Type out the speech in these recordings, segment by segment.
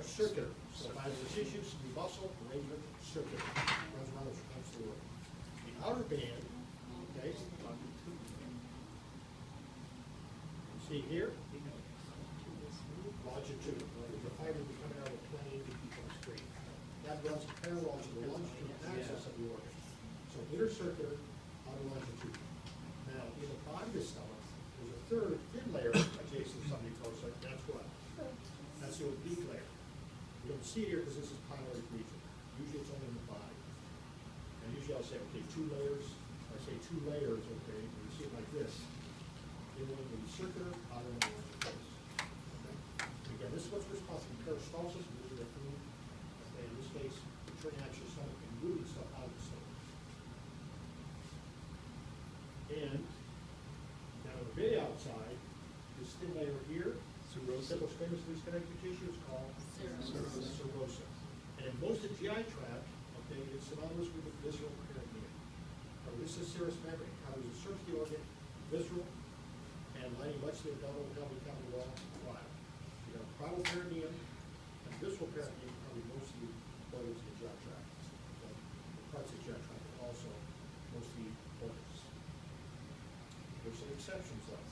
circular. So if I have the tissues, the muscle arrangement, circular. Runs around the world. The outer band, okay, you see here, longitude, the fiber be coming out of the plane on the screen. That runs parallel to the longitudinal axis of the organ. So intercircular, outer longitude. Now, in the bottom of the stomach, there's a third thin layer adjacent to some mucosa. That's what? That's the oblique layer. You don't see it here because this is pyloric region. Usually it's only in the body. And usually I'll say, okay, 2 layers. I say 2 layers, okay, and you see it like this. Inner one will be circular, outer one will be close. Okay? Again, this is what's responsible for peristalsis, moving the food. Okay, in this case, turning out your stomach and moving stuff out of the stomach. And down on the very outside, this thin layer here, simple squamous loose connective tissue is called serosa. And in most of the GI tract, okay, it's synonymous with the visceral peritoneum. This is serous membrane, covers the surface of the organ, visceral, and lining much of the abdominal pelvic cavity wall, flat. You got a caudal peritoneum and visceral peritoneum cover most of the organs in the GI tract. So the parts of the GI tract are also most of the organs. There's some exceptions though.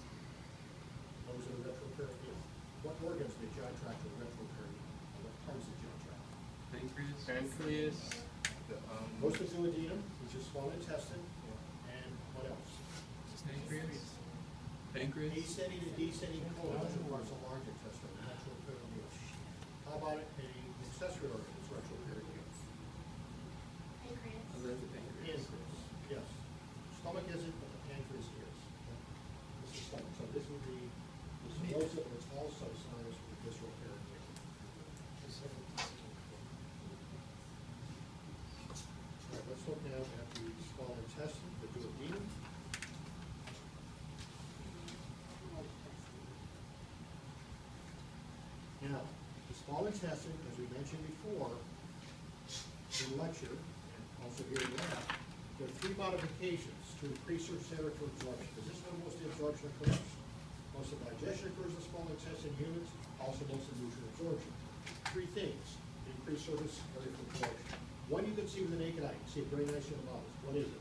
Those are the retroperitoneum. What organs in the GI tract are retroperitoneum? And what parts of the GI tract? Pancreas. Most of the duodenum, which is small intestine, and what else? Pancreas. Ascending and descending colon, which are parts of large intestine, retroperitoneum. How about an accessory organ that's retroperitoneum? Pancreas, yes. Stomach isn't, but the pancreas is. This is stomach. So this would be the serosa, but it's also synonymous with the visceral peritoneum. All right, let's look now at the small intestine, the duodenum. Now, the small intestine, as we mentioned before, in lecture, and also here in lab, there are 3 modifications to increase your center for absorption, because this is where most of the absorption occurs. Most of the digestion occurs in the small intestine in humans, also most of the nutrient absorption. 3 things to increase surface area for absorption. One you can see with the naked eye. You see it very nicely in the models. What is it?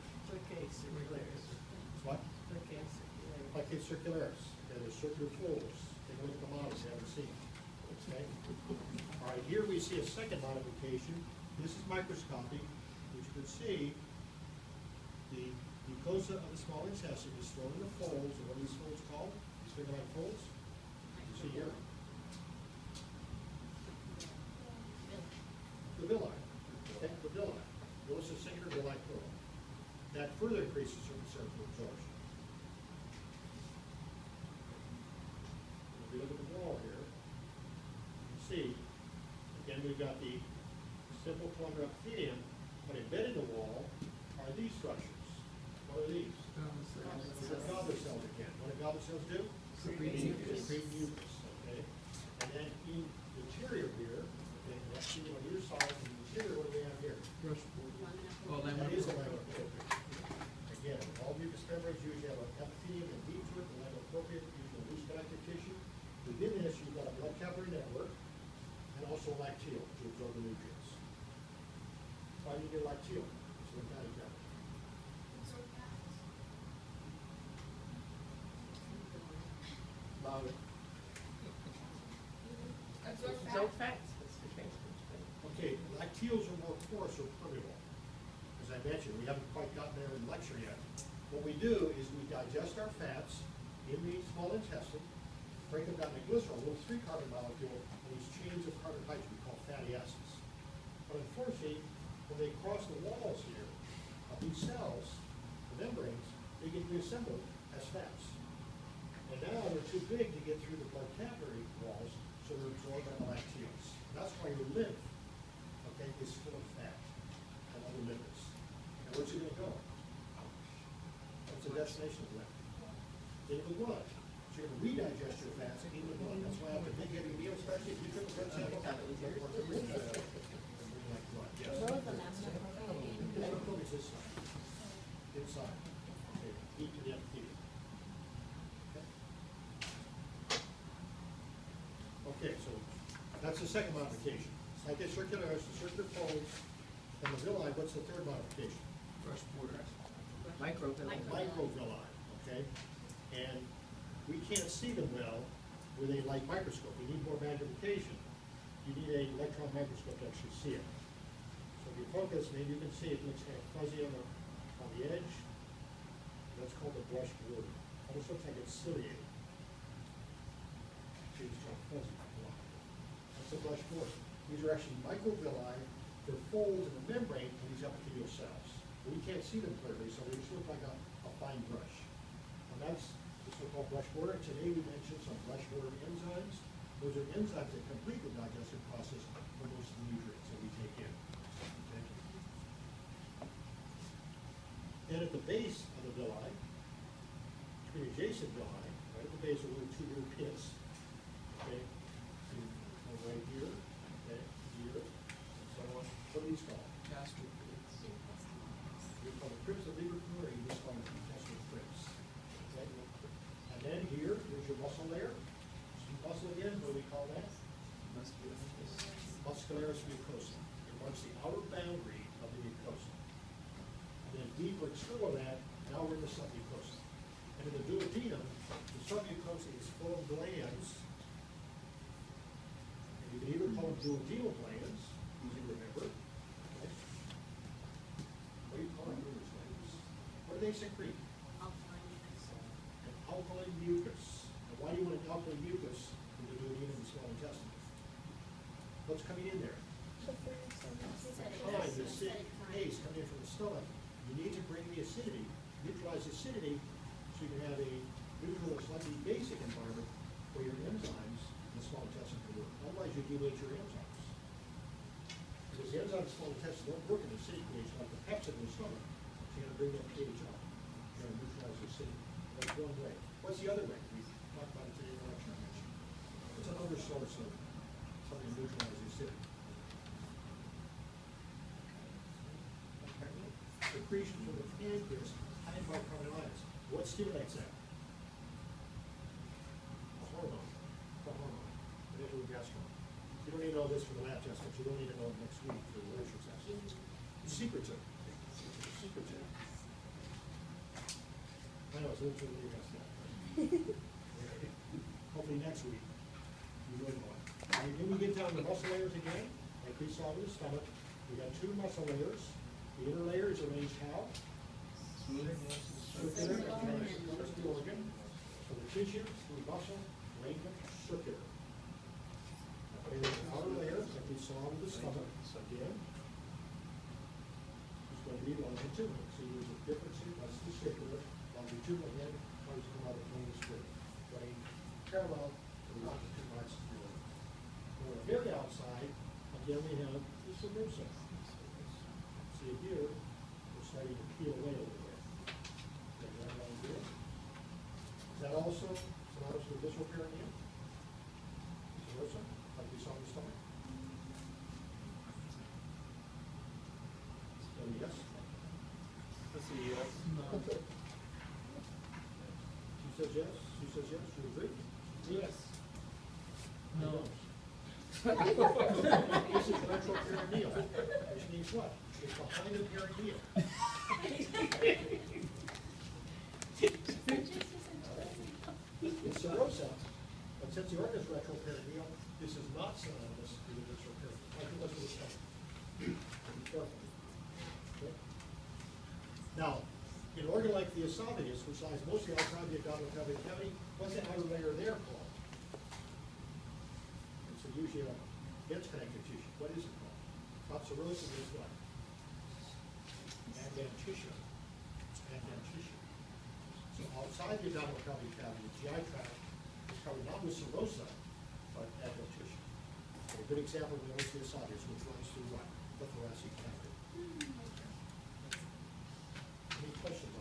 What? Plicae circularis. Okay, there's circular folds. Take a look at the models you haven't seen. Okay? All right, here we see a second modification. This is microscopic, which you can see the mucosa of the small intestine is thrown in the folds. And what are these folds called? These finger-like folds? You see here? The villi. Okay, the villi. Those are singular villi plural. That further increases surface area for absorption. If we look at the wall here, you can see, again, we've got the simple columnar epithelium, but embedded in the wall are these structures. What are these? These are goblet cells again. What do goblet cells do? Secrete mucus. Okay? And then in the interior here, okay, that's on either side, in the interior, what do we have here? That is a lamella propria. Again, all mucous membranes usually have an epithelium and deep to it, the lamella propria, usually a loose connective tissue. Within this, you've got a blood capillary network and also a lacteal to absorb the nutrients. Why do you get lacteal? It's a lymphatic network. Louder. So fast. Okay, lacteals are more porous or permeable. As I mentioned, we haven't quite gotten there in lecture yet. What we do is we digest our fats in the small intestine, break them down to glycerol, a little 3-carbon molecule, and these chains of carbohydrates we call fatty acids. But unfortunately, when they cross the walls here of these cells, the membranes, they get reassembled as fats. And now they're too big to get through the blood capillary walls, so they're absorbed by the lacteals. That's why your lymph, okay, is full of fat and other lipids. And where's it going to go? What's the destination of lymph? Into the blood. So you're going to redigest your fats into the blood. That's why after a big heavy meal, especially if you took a blood sample, like blood. Yes. It's this side. Inside. Okay. Deep to the epithelium. Okay. Okay, so That's the second modification. Like the circularis, the circular folds, and the villi, what's the third modification? Brush border. Microvilli. Microvilli, okay? And we can't see them well with a light microscope. We need more magnification. You need an electron microscope to actually see it. So if you focus, maybe you can see it looks kind of fuzzy on the edge. That's called the brush border. Almost looks like it's ciliated. See, it's kind of fuzzy. That's the brush border. These are actually microvilli. They're folds in the membrane of these epithelial cells. We can't see them clearly, so they just look like a fine brush. And that's the so-called brush border. Today we mentioned some brush border enzymes. Those are enzymes that complete the digestive process for most of the nutrients that we take in. Okay? Then at the base of the villi, between adjacent villi, right at the base are little tubular pits. Okay? So right here, okay, here, and so on. What are these called? Gastric fluids. We call the crypts of liver fluid, or you just call them intestinal crypts. Okay? And then here, there's your muscle layer. Some muscle again, what do we call that? Muscularis mucosa. It marks the outer boundary of the mucosa. And then deeper external of that, now we're in the submucosa. And in the duodenum, the submucosa is full of glands. And you can either call them duodenal glands, easy to remember. Okay? What do you call them? What do they secrete? An alkaline mucus. Now, why do you want an alkaline mucus in the duodenum and small intestine? What's coming in there? Fine, the acidic haze coming in from the stomach. You need to bring the acidity, neutralize acidity, so you can have a neutral or slightly basic environment where your enzymes in the small intestine can work. Otherwise, you delete your enzymes. Because the enzymes in the small intestine don't work in acidic pH like the pepsin in the stomach. So you gotta bring that pH up. You gotta neutralize the acidity. That's one way. What's the other way? We talked about it today in the lecture I mentioned. It's another source of something to neutralize the acidity. Secretion from the pancreas, high in bicarbonate ions. What stimulates that? A hormone. A hormone. An introgastron. You don't need to know this for the lab test, but you don't need to know it next week for the literature test. It's secretive. It's secretive. I know, it's a little too late test now. Hopefully next week, you will know it. And then we get down to muscle layers again, like we saw with the stomach. We got two muscle layers. The inner layer is arranged how? Smooth. Circular, covers the organ. So the tissue, through muscle, lengthen, circular. Okay, there's an outer layer, like we saw with the stomach, again. It's going to be longitudinal. See, there's a difference here, that's the circular. Longitudinal again, tries to come out of the straight. Running parallel to the longitudinal axis of the organ. On the very outside, again, we have the submucosa. See here, we're starting to peel away a little bit. Okay, that right here. Is that also synonymous with visceral perineum? Serosa, like we saw in the stomach? So yes? Let's see, yes. She says yes, she says yes, you agree? Yes. I No. don't. This is retroperineal, which means what? It's behind the perineum. It's serosa, but since the organ is retroperineal, this is not synonymous with the visceral perineum. Like it was with the stomach. Be careful. Okay? Now, an organ like the esophagus, which lies mostly outside the abdominal cavity, what's the outer layer there called? It's usually a dense connective tissue. What is it called? Not serosa, is what? Adventitia. Adventitia. So outside the abdominal cavity, the GI tract is covered not with serosa, but adventitia. So a good example of the esophagus, which runs through what? The thoracic cavity. Any questions